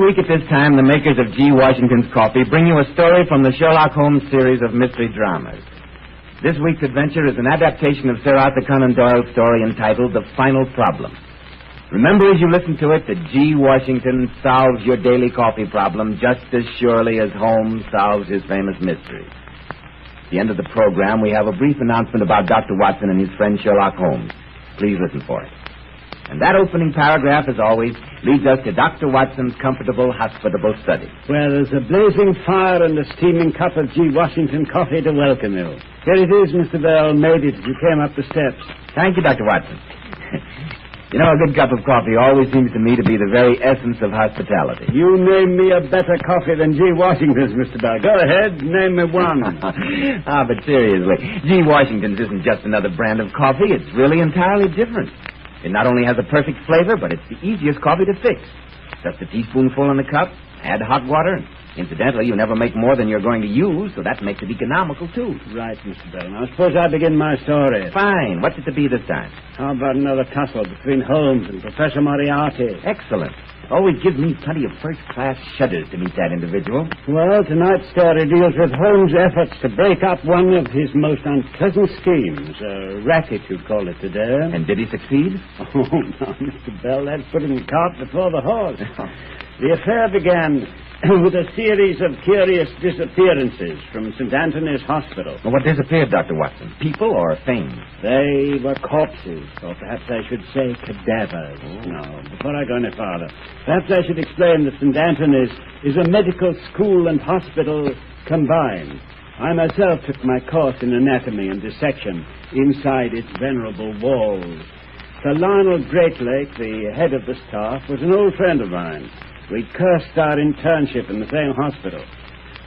week at this time, the makers of G. Washington's Coffee bring you a story from the Sherlock Holmes series of mystery dramas. This week's adventure is an adaptation of Sir Arthur Conan Doyle's story entitled The Final Problem. Remember as you listen to it that G. Washington solves your daily coffee problem just as surely as Holmes solves his famous mysteries. At the end of the program, we have a brief announcement about Dr. Watson and his friend Sherlock Holmes. Please listen for it. And that opening paragraph, as always, leads us to Dr. Watson's comfortable, hospitable study. Where there's a blazing fire and a steaming cup of G. Washington coffee to welcome you. Here it is, Mr. Bell. Made it as you came up the steps. Thank you, Dr. Watson. You know, a good cup of coffee always seems to me to be the very essence of hospitality. You name me a better coffee than G. Washington's, Mr. Bell. Go ahead, name me one. But seriously, G. Washington's isn't just another brand of coffee. It's really entirely different. It not only has a perfect flavor, but it's the easiest coffee to fix. Just a teaspoonful in the cup, add hot water, and incidentally, you never make more than you're going to use, so that makes it economical, too. Right, Mr. Bell. Now, suppose I begin my story. Fine. What's it to be this time? How about another tussle between Holmes and Professor Moriarty? Excellent. Always gives me plenty of first-class shudders to meet that individual. Well, tonight's story deals with Holmes' efforts to break up one of his most unpleasant schemes. A racket, you'd call it today. And did he succeed? Oh, no, Mr. Bell, that's putting the cart before the horse. The affair began with a series of curious disappearances from St. Anthony's Hospital. Well, what disappeared, Dr. Watson? People or things? They were corpses, or perhaps I should say cadavers. Oh. No, before I go any farther, perhaps I should explain that St. Anthony's is a medical school and hospital combined. I myself took my course in anatomy and dissection inside its venerable walls. Sir Lionel Greatlake, the head of the staff, was an old friend of mine. We cursed our internship in the same hospital.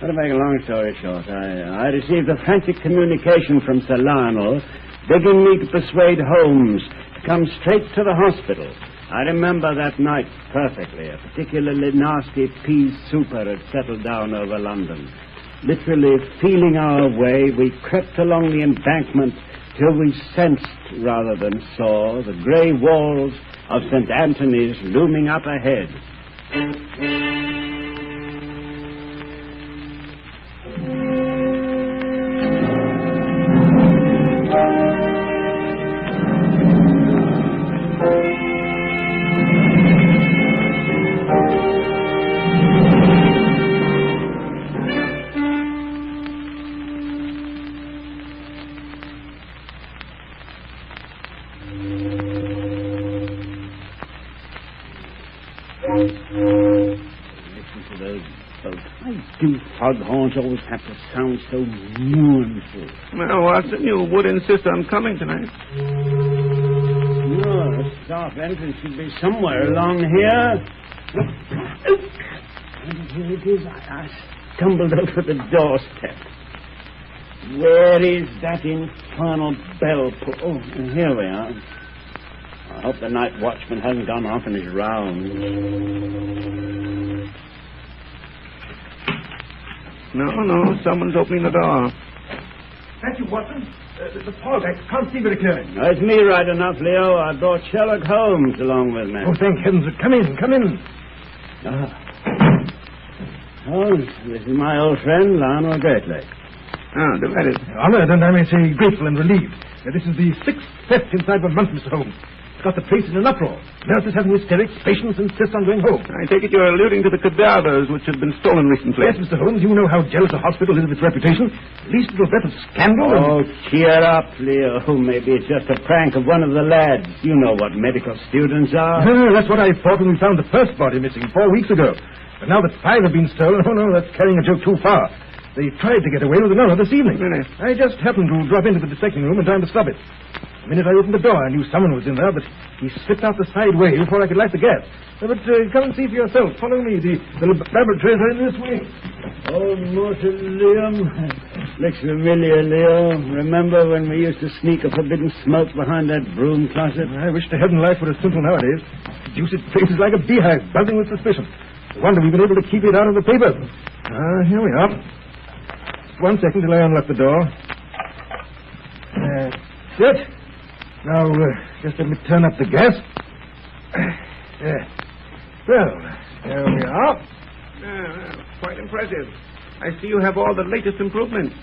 But to make a long story short, I received a frantic communication from Sir Lionel begging me to persuade Holmes to come straight to the hospital. I remember that night perfectly. A particularly nasty pea super had settled down over London. Literally feeling our way, we crept along the embankment till we sensed, rather than saw, the grey walls of St. Anthony's looming up ahead. Foghorns always have to sound so mournful. Well, Watson, you would insist on coming tonight. No, the staff entrance should be somewhere along here. And here it is. I stumbled over the doorstep. Where is that infernal bell? Oh, and here we are. I hope the night watchman hasn't gone off on his rounds. No, someone's opening the door. Thank you, Watson. The fog, I can't see very clearly. No, it's me right enough, Leo. I brought Sherlock Holmes along with me. Oh, thank heavens. Come in. Oh, this is my old friend, Lionel Greatlake. Ah, delighted. Honored, and I may say grateful and relieved. This is the 6th theft inside 1 month, Mr. Holmes. Got the place in an uproar. Nurses having hysterics, patients insist on going home. I take it you're alluding to the cadavers which have been stolen recently. Yes, Mr. Holmes, you know how jealous a hospital is of its reputation. At least little bit of scandal. Oh, cheer up, Leo. Maybe it's just a prank of one of the lads. You know what medical students are. That's what I thought when we found the first body missing 4 weeks ago. But now that 5 have been stolen, oh no, that's carrying a joke too far. They tried to get away with another this evening. Really? I just happened to drop into the dissecting room in time to stop it. The minute I opened the door, I knew someone was in there, but he slipped out the side way before I could light the gas. But come and see for yourself. Follow me. The laboratories are in this wing. Oh, mausoleum. Looks familiar, Leo. Remember when we used to sneak a forbidden smoke behind that broom closet? I wish to heaven life were as simple nowadays. Deuced place is like a beehive, buzzing with suspicion. No wonder we've been able to keep it out of the papers. Here we are. Just 1 second till I unlock the door. That's it. Now, just let me turn up the gas. Well, There we are. Quite impressive. I see you have all the latest improvements.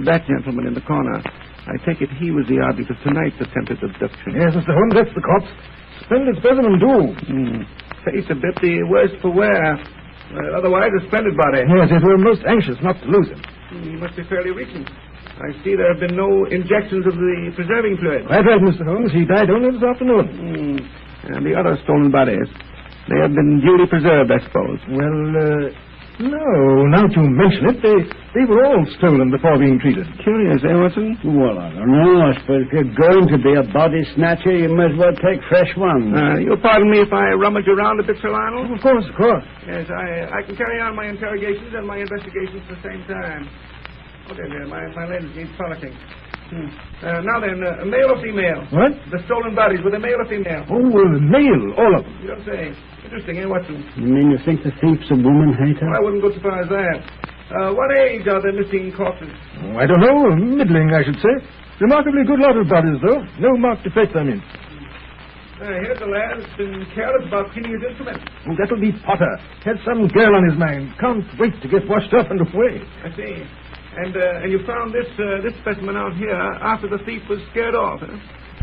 That gentleman in the corner. I take it he was the object of tonight's attempted abduction. Yes, Mr. Holmes, that's the corpse. Splendid specimen, too. Face a bit the worse for wear. Otherwise, a splendid body. Yes, we were most anxious not to lose him. He must be fairly recent. I see there have been no injections of the preserving fluid. Right, Mr. Holmes. He died only this afternoon. And the other stolen bodies. They have been duly preserved, I suppose. Well, no. Now that you mention it, they were all stolen before being treated. Curious, eh, Watson? Well, I don't know. I suppose if you're going to be a body snatcher, you might as well take fresh ones. You'll pardon me if I rummage around a bit, Sir Lionel? Of course. Yes, I can carry on my interrogations and my investigations at the same time. Okay, dear, my ladies need polishing. Now then, male or female? What? The stolen bodies, were they male or female? Oh, male, all of them. You don't say. Interesting, eh, Watson? You mean you think the thief's a woman hater? Well, I wouldn't go so far as that. What age are the missing corpses? Oh, I don't know. Middling, I should say. Remarkably good lot of bodies, though. No marked defects, I mean. Here's a lad who's been careless about cleaning his instruments. Oh, that'll be Potter. Had some girl on his mind. Can't wait to get washed up and away. I see. And you found this specimen out here after the thief was scared off, huh?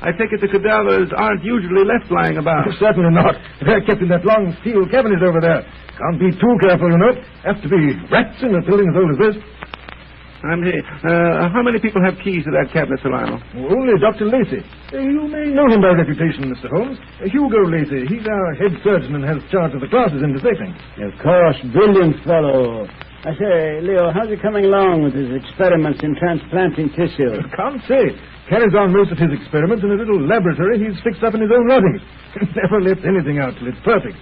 I take it the cadavers aren't usually left lying about. Oh, certainly not. They're kept in that long steel cabinet over there. Can't be too careful, you know. Have to be rats in a building as old as this. I'm here. How many people have keys to that cabinet, Sir Lionel? Only Dr. Lacey. You may know him by reputation, Mr. Holmes. Hugo Lacey. He's our head surgeon and has charge of the classes in dissecting. Of course. Brilliant fellow. I say, Leo, how's he coming along with his experiments in transplanting tissue? Can't say. Carries on most of his experiments in a little laboratory he's fixed up in his own lodgings. Never lets anything out till it's perfect.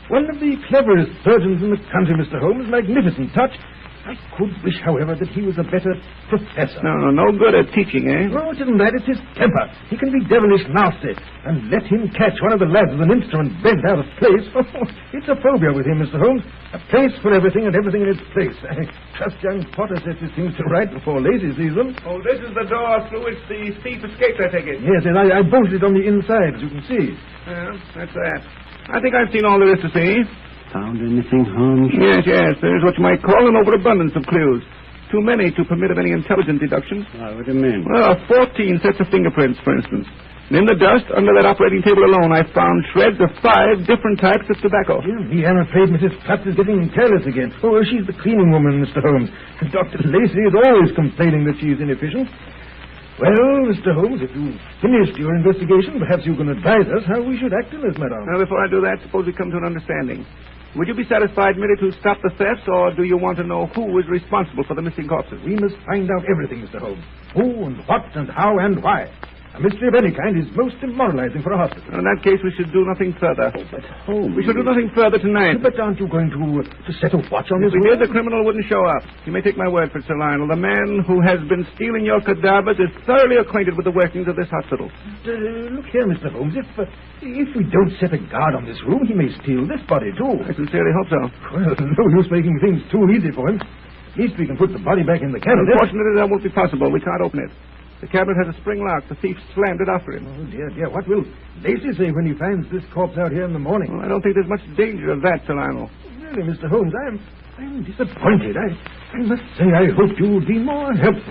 One of the cleverest surgeons in the country, Mr. Holmes. Magnificent touch. I could wish, however, that he was a better professor. No good at teaching, eh? No, it isn't that. It's his temper. He can be devilish nasty. And let him catch one of the lads with an instrument bent out of place. It's a phobia with him, Mr. Holmes. A place for everything and everything in its place. I trust young Potter sets his things to right before Lacey sees them. Oh, this is the door through which the thief escaped, I take it. Yes, and I bolted it on the inside, as you can see. Well, that's that. I think I've seen all there is to see. Found anything, Holmes? Yes. There's what you might call an overabundance of clues. Too many to permit of any intelligent deductions. What do you mean? Well, 14 sets of fingerprints, for instance. And in the dust, under that operating table alone, I found shreds of 5 different types of tobacco. I'm afraid Mrs. Platts is getting careless again. Oh, she's the cleaning woman, Mr. Holmes. Dr. Lacey is always complaining that she is inefficient. Well, Mr. Holmes, if you've finished your investigation, perhaps you can advise us how we should act in this matter. Now, before I do that, suppose we come to an understanding. Would you be satisfied merely to stop the thefts, or do you want to know who is responsible for the missing corpses? We must find out everything, Mr. Holmes. Who and what and how and why. A mystery of any kind is most demoralizing for a hospital. In that case, we should do nothing further. Oh, but Holmes... We should do nothing further tonight. But aren't you going to set a watch on this? If we did, the criminal wouldn't show up. You may take my word for it, Sir Lionel. The man who has been stealing your cadavers is thoroughly acquainted with the workings of this hospital. Look here, Mr. Holmes. If we don't set a guard on this room, he may steal this body, too. I sincerely hope so. Well, no use making things too easy for him. At least we can put the body back in the cabinet. Unfortunately, that won't be possible. We can't open it. The cabinet has a spring lock. The thief slammed it after him. Oh, dear. What will Lacey say when he finds this corpse out here in the morning? Well, I don't think there's much danger of that, Sir Lionel. Really, Mr. Holmes, I'm disappointed. I must say I hoped you would be more helpful.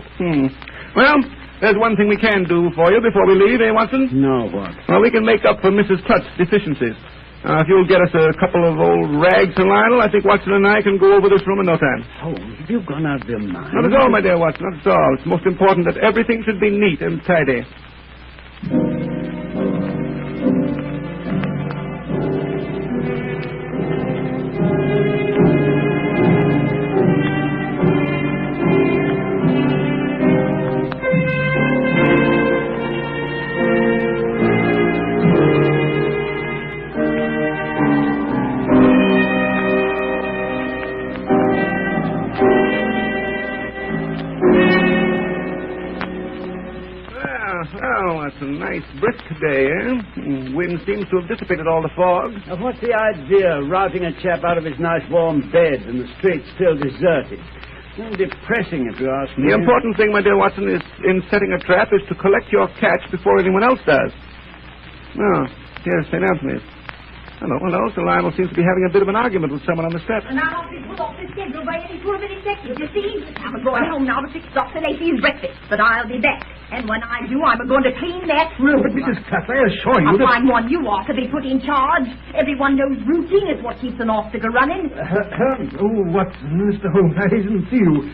Well, there's one thing we can do for you before we leave, eh, Watson? No, what? Well, we can make up for Mrs. Clutch's deficiencies. If you'll get us a couple of old rags, Sir Lionel, I think Watson and I can go over this room in no time. Oh, have you gone out of your mind? Not at all, my dear Watson, not at all. It's most important that everything should be neat and tidy. It's a nice brisk day, eh? Wind seems to have dissipated all the fog. Now, what's the idea of routing a chap out of his nice warm bed and the streets still deserted? It's depressing, if you ask me. The important thing, my dear Watson, is in setting a trap is to collect your catch before anyone else does. Oh, here's St. Anthony's. Hello, hello. Sir Lionel seems to be having a bit of an argument with someone on the steps. And I'll be put off the schedule by any sort of an executive. You see, I'm going home now to fix Dr. Lacey's breakfast, but I'll be back. And when I do, I'm going to clean that room. But Mrs. Cutts, I assure you I'll that... find one you are to be put in charge. Everyone knows routine is what keeps an hospital running. Mr. Holmes, I didn't see you.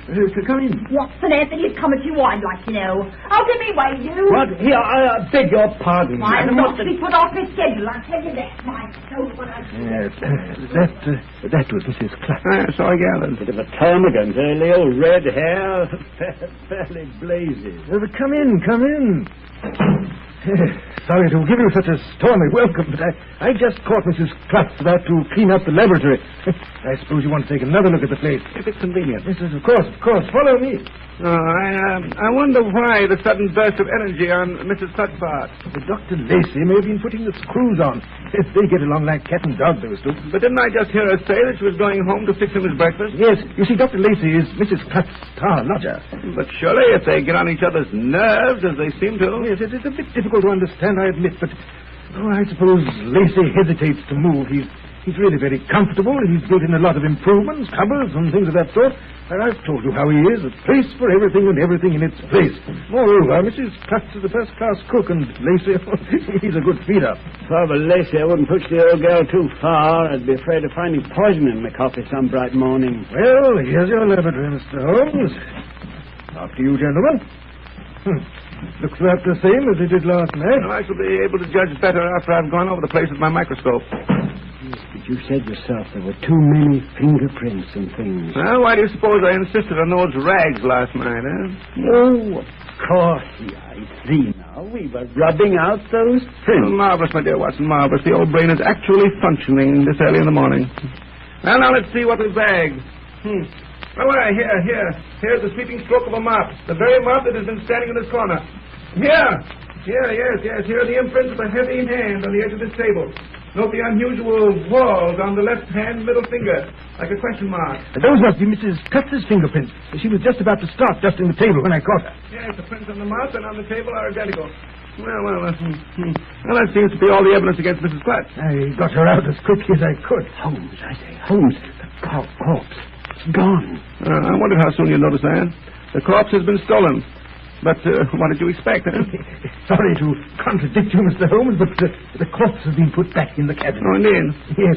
Come in. Watson Anthony's come at you, I'd like to know. Out of me way, you. What? Here, I beg your pardon. I'm not to be put off his schedule, I'll tell you that. My soul, what I... Yes, that was Mrs. Cutts. So I gathered. Bit of a termagant, Leo. Red hair, fairly blazing. Come in. Sorry to give you such a stormy welcome, but I just caught Mrs. Cutts about to clean up the laboratory. I suppose you want to take another look at the place. If it's convenient. Yes, of course. Follow me. I wonder why the sudden burst of energy on Mrs. Cutts' part. Dr. Lacey may have been putting the screws on. They get along like cat and dog, those two. But didn't I just hear her say that she was going home to fix him his breakfast? Yes. You see, Dr. Lacey is Mrs. Cutts' star lodger. But surely if they get on each other's nerves, as they seem to... Yes, it's a bit difficult to understand, I admit, but I suppose Lacey hesitates to move. He's really very comfortable. He's built in a lot of improvements, cupboards and things of that sort. And I've told you how he is, a place for everything and everything in its place. Moreover, Mrs. Cutts is a first-class cook, and Lacey, he's a good feeder. Father Lacey, I wouldn't push the old girl too far. I'd be afraid of finding poison in my coffee some bright morning. Well, here's your laboratory, Mr. Holmes. After you, gentlemen. Looks about the same as it did last night. Well, I shall be able to judge better after I've gone over the place with my microscope. Yes, but you said yourself there were too many fingerprints and things. Well, why do you suppose I insisted on those rags last night, eh? Oh, of course. Yeah, I see now. We were rubbing out those prints. Marvelous, my dear Watson, marvelous. The old brain is actually functioning this early in the morning. Well, now let's see what we've bagged. Oh, here's the sweeping stroke of a mop. The very mop that has been standing in this corner. Yes. Here are the imprints of a heavy hand on the edge of this table. Note the unusual whorls on the left hand middle finger, like a question mark. Those must be Mrs. Cutts' fingerprints. She was just about to start dusting the table when I caught her. Yes, the prints on the mop and on the table are identical. Well, that seems to be all the evidence against Mrs. Cutts. I got her out as quickly as I could. Holmes, I say, Holmes, the corpse. It's gone. I wondered how soon you'd notice that. The corpse has been stolen. But what did you expect, eh? Sorry to contradict you, Mr. Holmes, but the corpse has been put back in the cabinet. Oh, indeed? Yes.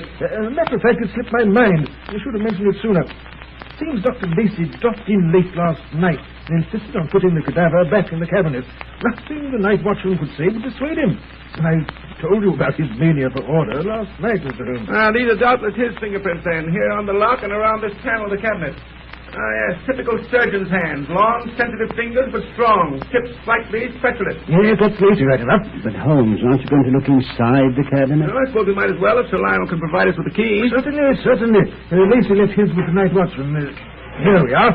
Matter of fact, it slipped my mind. I should have mentioned it sooner. Seems Dr. Lacey dropped in late last night and insisted on putting the cadaver back in the cabinet. Nothing the night watchman could say would dissuade him. And I told you about his mania for order last night, Mr. Holmes. These are doubtless his fingerprints, then, here on the lock and around this panel of the cabinet. Yes, typical surgeon's hands. Long, sensitive fingers, but strong. Tips slightly spatulate. Yes, that's Lacey right enough. But, Holmes, aren't you going to look inside the cabinet? Well, I suppose we might as well if Sir Lionel can provide us with the key. Certainly. Lacey left his with the night watchman. Here we are.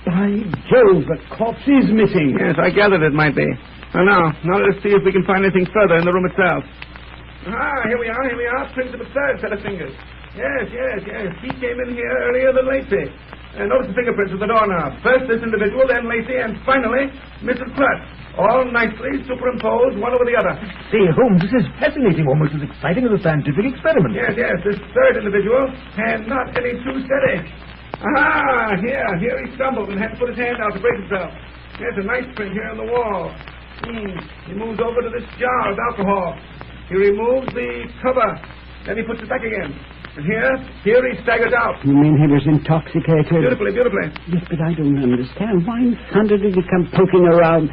By Jove, the corpse is missing. Yes, I gathered it might be. Well, now let's see if we can find anything further in the room itself. Here we are. Prints of a third set of fingers. Yes. He came in here earlier than Lacey. And notice the fingerprints of the doorknob. First this individual, then Lacey, and finally, Mrs. Cutts. All nicely superimposed one over the other. Say, Holmes, this is fascinating, almost as exciting as a scientific experiment. Yes. This third individual, hand not any too steady. Here he stumbled and had to put his hand out to break himself. There's a nice print here on the wall. He moves over to this jar of alcohol. He removes the cover. Then he puts it back again. And here he staggers out. You mean he was intoxicated? Beautifully. Yes, but I don't understand. Why in thunder did he come poking around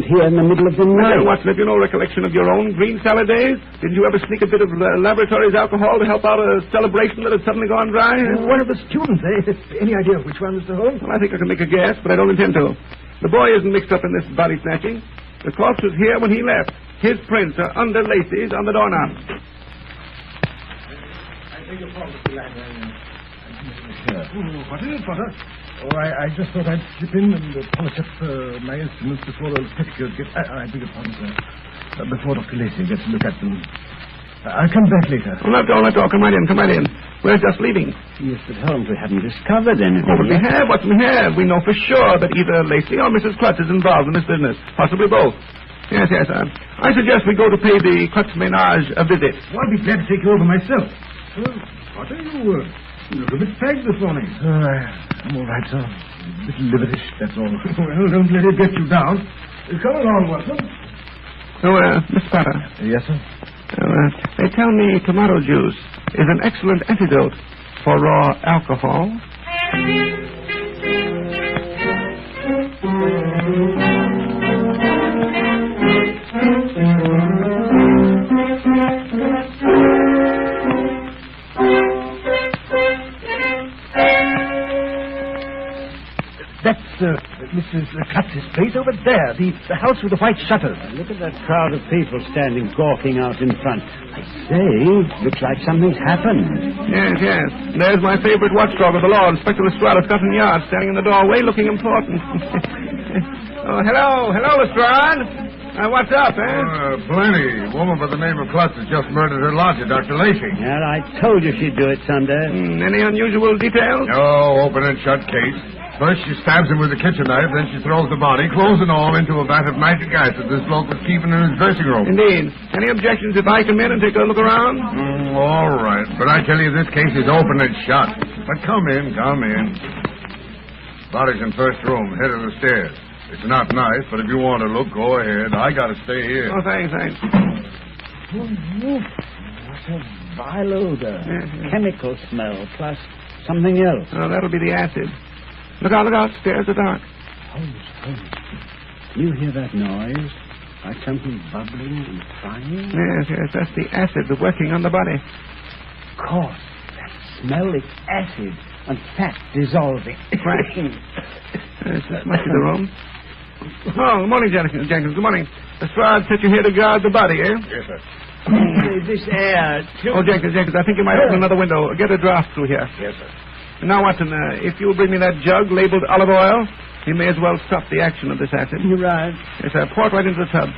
here in the middle of the night? Watson, have you no recollection of your own green salad days? Didn't you ever sneak a bit of laboratory's alcohol to help out a celebration that had suddenly gone dry? One of the students, eh? Any idea which one, Mr. Holmes? Well, I think I can make a guess, but I don't intend to. The boy isn't mixed up in this body snatching. The corpse was here when he left. His prints are under Lacey's on the doorknob. What is it, Potter? I just thought I'd slip in and polish up my instruments before those petticoats get... I beg your pardon, sir. Before Dr. Lacey gets to look at them. I'll come back later. Oh, not at all. Come right in. We're just leaving. Yes, but Holmes, we haven't discovered anything. Oh, but we have. We know for sure that either Lacey or Mrs. Cutts is involved in this business. Possibly both. Yes. I suggest we go to pay the Clutch Ménage a visit. Well, I'll be glad to take you over myself. What are you? You look a bit fagged this morning. I'm all right, sir. A little liverish, that's all. Well, don't let it get you down. Come along, Watson. Miss Potter. Yes, sir? They tell me tomato juice is an excellent antidote for raw alcohol. That's Mrs. Clutch's place over there, the house with the white shutters. Look at that crowd of people standing gawking out in front. I say, looks like something's happened. Yes. There's my favorite watchdog of the law, Inspector Lestrade of Scotland Yard, standing in the doorway looking important. Hello, Lestrade. What's up, Plenty. A woman by the name of Clutch has just murdered her lodger, Dr. Lacey. Well, I told you she'd do it someday. Any unusual details? No, open and shut case. First, she stabs him with a kitchen knife, then she throws the body, clothes and all, into a vat of nitric acid this bloke was keeping in his dressing room. Indeed. Any objections if I come in and take a look around? All right. But I tell you, this case is open and shut. But come in. Body's in first room, head of the stairs. It's not nice, but if you want to look, go ahead. I gotta stay here. Oh, thanks. What a vile odor. Chemical smell, plus something else. Oh, that'll be the acid. Look out. Stairs are dark. Holmes. You hear that noise? Like something bubbling and frying? Yes. That's the acid working on the body. Of course. That smell is acid and fat dissolving. Right. This must be the room. Oh, good morning, Jenkins. Good morning. Lestrade set you here to guard the body, eh? Yes, sir. This air, too. Oh, Jenkins, I think you might open another window. Get a draft through here. Yes, sir. Now, Watson, if you'll bring me that jug labeled olive oil, you may as well stop the action of this acid. You're right. Yes, sir. Pour it right into the tub.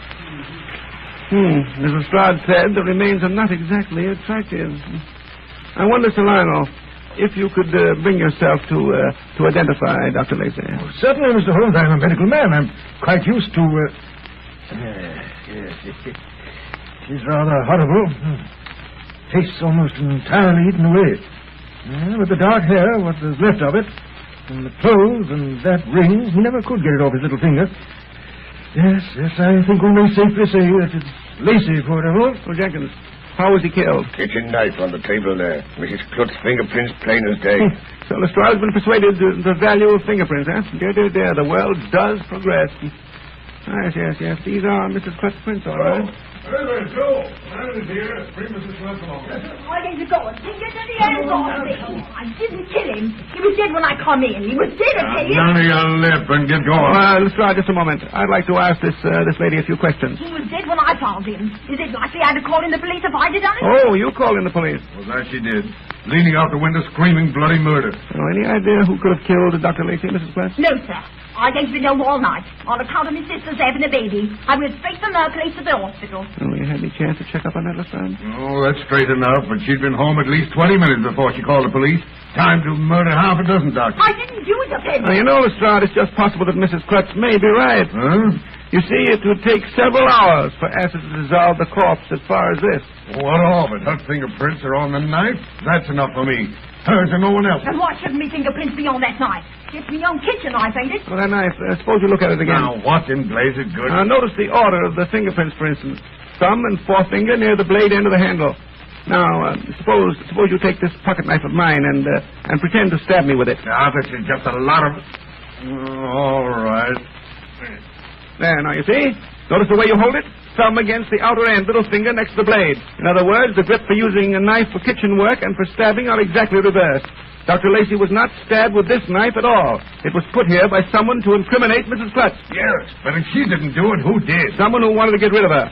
As Lestrade said, the remains are not exactly attractive. I wonder, Sir Lionel, if you could bring yourself to identify Dr. Lacey. Oh, certainly, Mr. Holmes. I'm a medical man. I'm quite used to... Yes, it is rather horrible. Tastes almost entirely eaten away. With the dark hair, what was left of it, and the clothes and that ring, he never could get it off his little finger. Yes, I think we may safely say that it's Lacey for it all. Oh, Jenkins, how was he killed? Kitchen knife on the table there. Mrs. Clutch's fingerprints plain as day. So Lestrade has been persuaded the value of fingerprints, eh? Dear. The world does progress. Yes. These are Mrs. Clutch's prints, all right. Well, Joe, man is here. Bring Mrs. Clutch along. Why didn't you go and take it to the end of me? I didn't kill him. He was dead when I come in. He was dead, I tell you. None of your lip and get going. Lestrade, just a moment. I'd like to ask this lady a few questions. He was dead when I found him. Is it likely I'd have called in the police if I'd have done it? Oh, you called in the police. Well, that she did. Leaning out the window, screaming bloody murder. Oh, any idea who could have killed Dr. Lacey, Mrs. Clutch? No, sir. I ain't been home all night. On account of my sister's having a baby. I went straight from her place to the hospital. Oh, you had any chance to check up on that, Lestrade? Oh, that's straight enough, but she'd been home at least 20 minutes before she called the police. Time to murder half a dozen doctors. I didn't do it, Now, you know, Lestrade, it's just possible that Mrs. Clutch may be right. Huh? You see, it would take several hours for acid to dissolve the corpse as far as this. What of it? Her fingerprints are on the knife. That's enough for me. Hers and no one else. And why shouldn't me fingerprints be on that knife? It's my own kitchen knife, ain't it? Well, that knife, suppose you look at it again. Now, what in blazes good? Notice the order of the fingerprints, for instance. Thumb and forefinger near the blade end of the handle. Now, suppose you take this pocket knife of mine and pretend to stab me with it. Now, this is just a lot of... All right. There, now you see? Notice the way you hold it? Thumb against the outer end, little finger next to the blade. In other words, the grip for using a knife for kitchen work and for stabbing are exactly reversed. Dr. Lacey was not stabbed with this knife at all. It was put here by someone to incriminate Mrs. Clutch. Yes, but if she didn't do it, who did? Someone who wanted to get rid of her.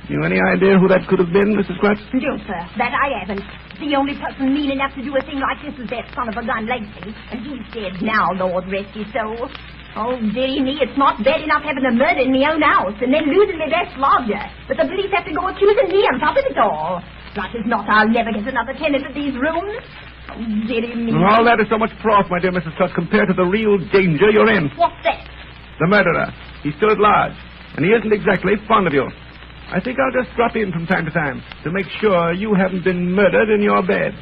You any idea who that could have been, Mrs. Clutch? No, sir. That I haven't. The only person mean enough to do a thing like this is that son of a gun Lacey. And he's dead now, Lord rest his soul. Oh, dearie me, it's not bad enough having a murder in my own house and then losing my best lodger. But the police have to go accusing me on top of it all. Like as not, I'll never get another tenant of these rooms. Oh, dearie me. Well, all that is so much froth, my dear Mrs. Clutch, compared to the real danger you're in. What's that? The murderer. He's still at large. and he isn't exactly fond of you. I think I'll just drop in from time to time to make sure you haven't been murdered in your bed.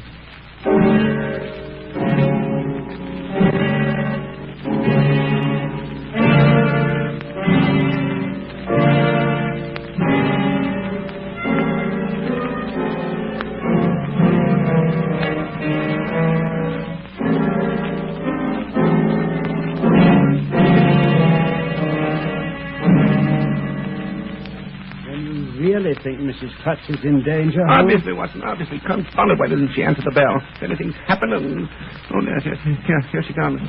Really think Mrs. Clutch is in danger? Obviously, Watson, obviously. Confounded, why doesn't she answer the bell? If anything's happened, oh, here she comes.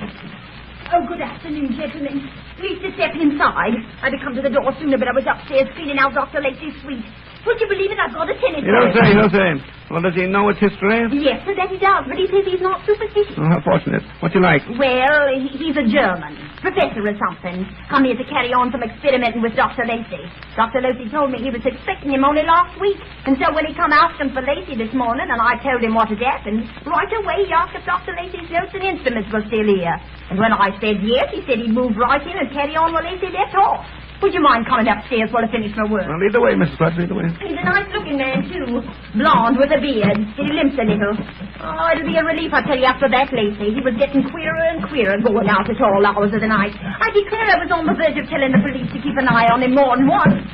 Oh, good afternoon, gentlemen. Please to step inside. I'd have come to the door sooner, but I was upstairs cleaning out Dr. Lacey's suite. Would you believe it? I've got a tenant. You don't say. Well, does he know its history? Yes, sir, that he does, but he says he's not superstitious. Oh, how fortunate. What do you like? Well, he's a German. Professor or something. Come here to carry on some experimenting with Dr. Lacey. Dr. Lacey told me he was expecting him only last week. And so when he come asking for Lacey this morning, and I told him what had happened, right away he asked if Dr. Lacey's notes and instruments were still here. And when I said yes, he said he'd move right in and carry on where Lacey left off. Would you mind coming upstairs while I finish my work? Well, lead the way, Mrs. Clutch, lead the way. He's a nice-looking man, too. Blonde with a beard. He limps a little. Oh, it'll be a relief, I tell you, after that, Lacey. He was getting queerer and queerer going out at all hours of the night. I declare I was on the verge of telling the police to keep an eye on him more than once.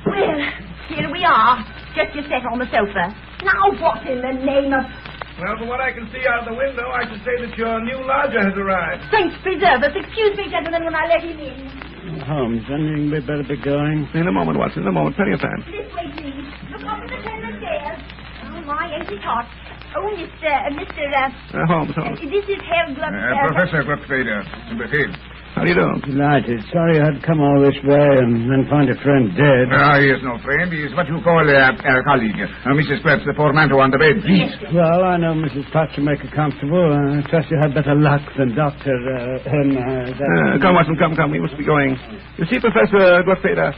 Well, here we are. Just you sit on the sofa. Now what in the name of... Well, from what I can see out of the window, I should say that your new lodger has arrived. Saints preserve us. Excuse me, gentlemen, when I let him in. Holmes, anything we'd better be going? In a moment, Watson, in a moment. Plenty of time. This way, please. Look up at the tenement stairs. Oh, my, ain't it hot? Oh, Mr. Holmes. This is Herr Gluck. Professor Gluckfeder, in Befehl. How do you do? Delighted. Sorry I had to come all this way and then find a friend dead. He is no friend. He is what you call a colleague. Mrs. Clutch, the portmanteau on the bed, please. Well, I know Mrs. Clutch will make her comfortable. I trust you had better luck than Dr. Come, Watson, come. We must be going. You see, Professor Gluckfeder,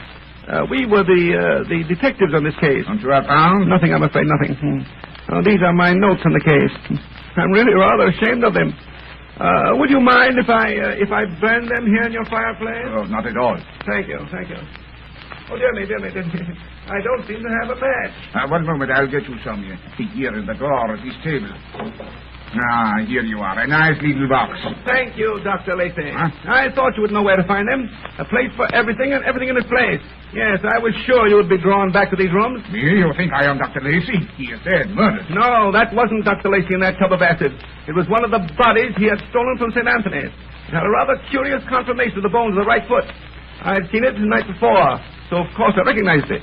we were the detectives on this case. Don't you have found? Nothing, I'm afraid, nothing. These are my notes on the case. I'm really rather ashamed of them. Would you mind if I burn them here in your fireplace? Oh, not at all. Thank you. Oh, dear me. I don't seem to have a match. 1 moment, I'll get you some here in the drawer of this table. Here you are. A nice little box. Thank you, Dr. Lacey. Huh? I thought you would know where to find them. A place for everything and everything in its place. Yes, I was sure you would be drawn back to these rooms. Me? You think I am Dr. Lacey? He is dead, murdered. No, that wasn't Dr. Lacey in that tub of acid. It was one of the bodies he had stolen from St. Anthony's. It had a rather curious conformation of the bones of the right foot. I had seen it the night before, so of course I recognized it.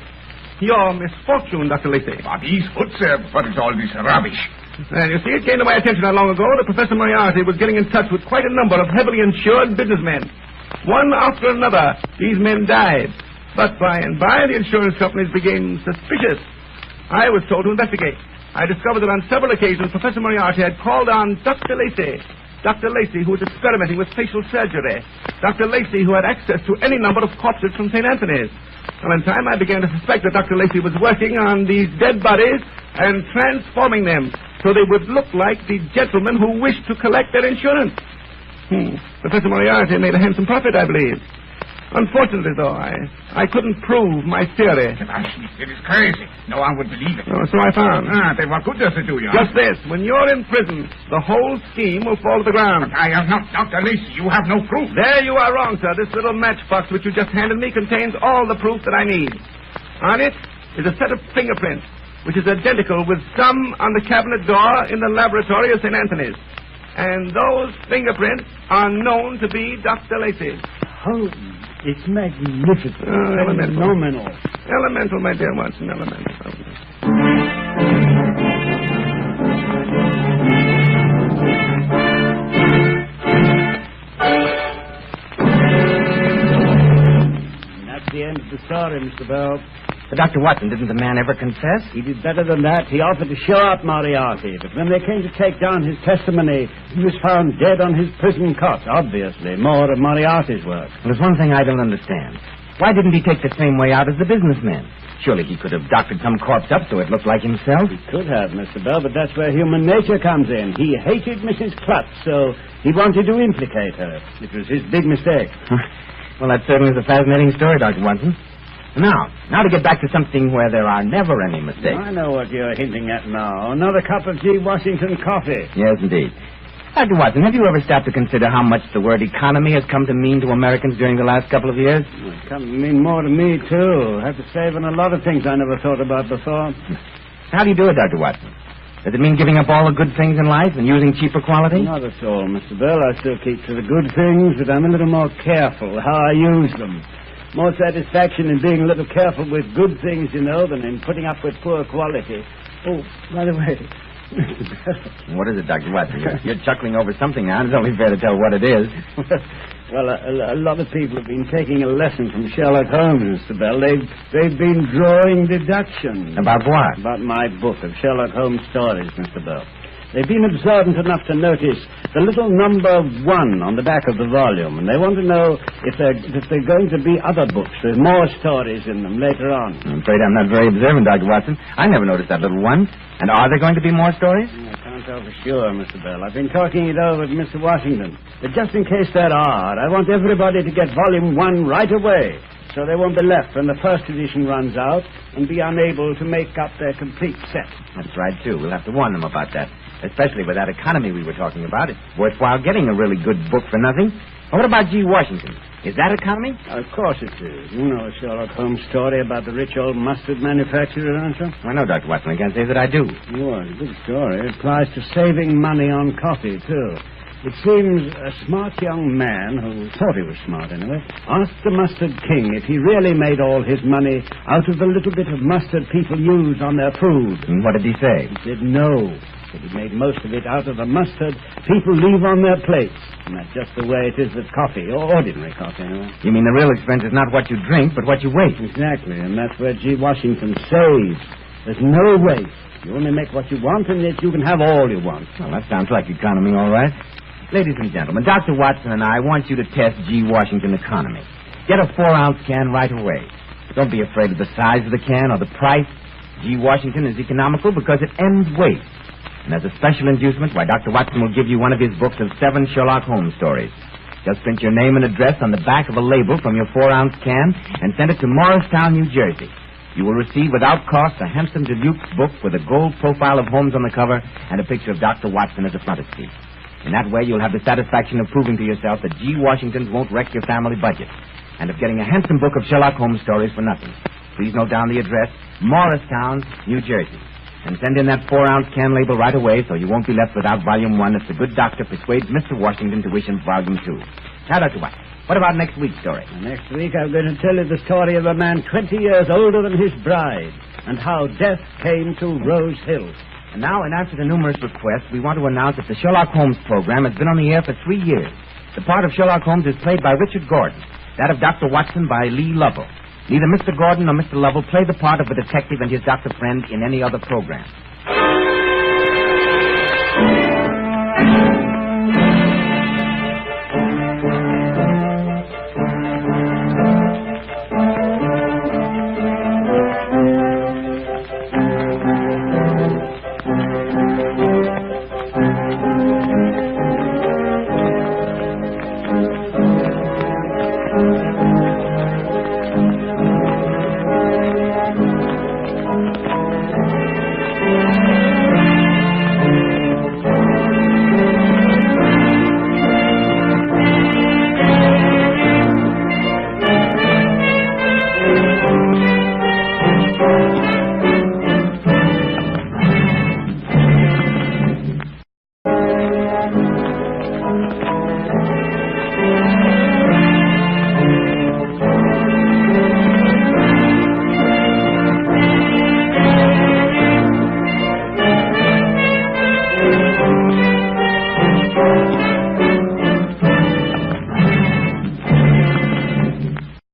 Your misfortune, Dr. Lacey. But these foot, sir, what is all this rubbish? And you see, it came to my attention not long ago that Professor Moriarty was getting in touch with quite a number of heavily insured businessmen. One after another, these men died. But by and by, the insurance companies became suspicious. I was told to investigate. I discovered that on several occasions, Professor Moriarty had called on Dr. Lacey. Dr. Lacey, who was experimenting with facial surgery. Dr. Lacey, who had access to any number of corpses from St. Anthony's. Well, in time, I began to suspect that Dr. Lacey was working on these dead bodies and transforming them so they would look like the gentlemen who wished to collect their insurance. Professor Moriarty made a handsome profit, I believe. Unfortunately, though, I couldn't prove my theory. It is crazy. No one would believe it. Oh, so I found. Then what good does it do you? Just this. When you're in prison, the whole scheme will fall to the ground. But I am not Dr. Lacey. You have no proof. There you are wrong, sir. This little matchbox which you just handed me contains all the proof that I need. On it is a set of fingerprints, which is identical with some on the cabinet door in the laboratory of St. Anthony's. And those fingerprints are known to be Dr. Lacey's. Oh, it's magnificent. Elemental. Phenomenal. Elemental, my dear Watson, elemental. That's the end of the story, Mr. Bell. But Dr. Watson, didn't the man ever confess? He did better than that. He offered to show up Moriarty, but when they came to take down his testimony, he was found dead on his prison cot. Obviously, more of Moriarty's work. There's one thing I don't understand. Why didn't he take the same way out as the businessmen? Surely he could have doctored some corpse up so it looked like himself. He could have, Mr. Bell, but that's where human nature comes in. He hated Mrs. Clutch, so he wanted to implicate her. It was his big mistake. Well, that certainly is a fascinating story, Dr. Watson. Now to get back to something where there are never any mistakes. I know what you're hinting at now. Another cup of G. Washington coffee. Yes, indeed. Dr. Watson, have you ever stopped to consider how much the word economy has come to mean to Americans during the last couple of years? It's come to mean more to me, too. I have to save on a lot of things I never thought about before. How do you do it, Dr. Watson? Does it mean giving up all the good things in life and using cheaper quality? Not at all, Mr. Bell. I still keep to the good things, but I'm a little more careful how I use them. More satisfaction in being a little careful with good things, you know, than in putting up with poor quality. Oh, by the way, Mr. Bell. What is it, Dr. Watson? You're chuckling over something now, and it's only fair to tell what it is. Well, a lot of people have been taking a lesson from Sherlock Holmes, Mr. Bell. They've been drawing deductions. About what? About my book of Sherlock Holmes stories, Mr. Bell. They've been observant enough to notice the little number 1 on the back of the volume, and they want to know if they're going to be other books with more stories in them later on. I'm afraid I'm not very observant, Dr. Watson. I never noticed that little one. And are there going to be more stories? I can't tell for sure, Mr. Bell. I've been talking it over with Mr. Washington. But just in case there are, I want everybody to get volume 1 right away, so they won't be left when the first edition runs out and be unable to make up their complete set. That's right, too. We'll have to warn them about that. Especially with that economy we were talking about. It's worthwhile getting a really good book for nothing. But what about G. Washington? Is that economy? Of course it is. You know a Sherlock Holmes story about the rich old mustard manufacturer, don't you? I know, Dr. Watson. I can't say that I do. Oh, it's a good story. It applies to saving money on coffee, too. It seems a smart young man, who thought he was smart anyway, asked the Mustard King if he really made all his money out of the little bit of mustard people use on their food. And what did he say? He said no. He said he made most of it out of the mustard people leave on their plates. And that's just the way it is with coffee, or ordinary coffee anyway. You mean the real expense is not what you drink, but what you waste? Exactly, and that's where G. Washington saves. There's no waste. You only make what you want, and yet you can have all you want. Well, that sounds like economy, all right. Ladies and gentlemen, Dr. Watson and I want you to test G. Washington economy. Get a 4-ounce can right away. Don't be afraid of the size of the can or the price. G. Washington is economical because it ends waste. And as a special inducement, why, Dr. Watson will give you one of his books of 7 Sherlock Holmes stories. Just print your name and address on the back of a label from your 4-ounce can and send it to Morristown, New Jersey. You will receive without cost a handsome deluxe book with a gold profile of Holmes on the cover and a picture of Dr. Watson as a frontispiece. In that way, you'll have the satisfaction of proving to yourself that G. Washingtons won't wreck your family budget, and of getting a handsome book of Sherlock Holmes stories for nothing. Please note down the address, Morristown, New Jersey, and send in that 4-ounce can label right away so you won't be left without Volume 1 if the good doctor persuades Mr. Washington to wish him Volume 2. Now, Dr. Watson, what about next week's story? Next week, I'm going to tell you the story of a man 20 years older than his bride, and how death came to Rose Hill. And now, in answer to numerous requests, we want to announce that the Sherlock Holmes program has been on the air for 3 years. The part of Sherlock Holmes is played by Richard Gordon, that of Dr. Watson by Lee Lovell. Neither Mr. Gordon nor Mr. Lovell play the part of a detective and his doctor friend in any other program.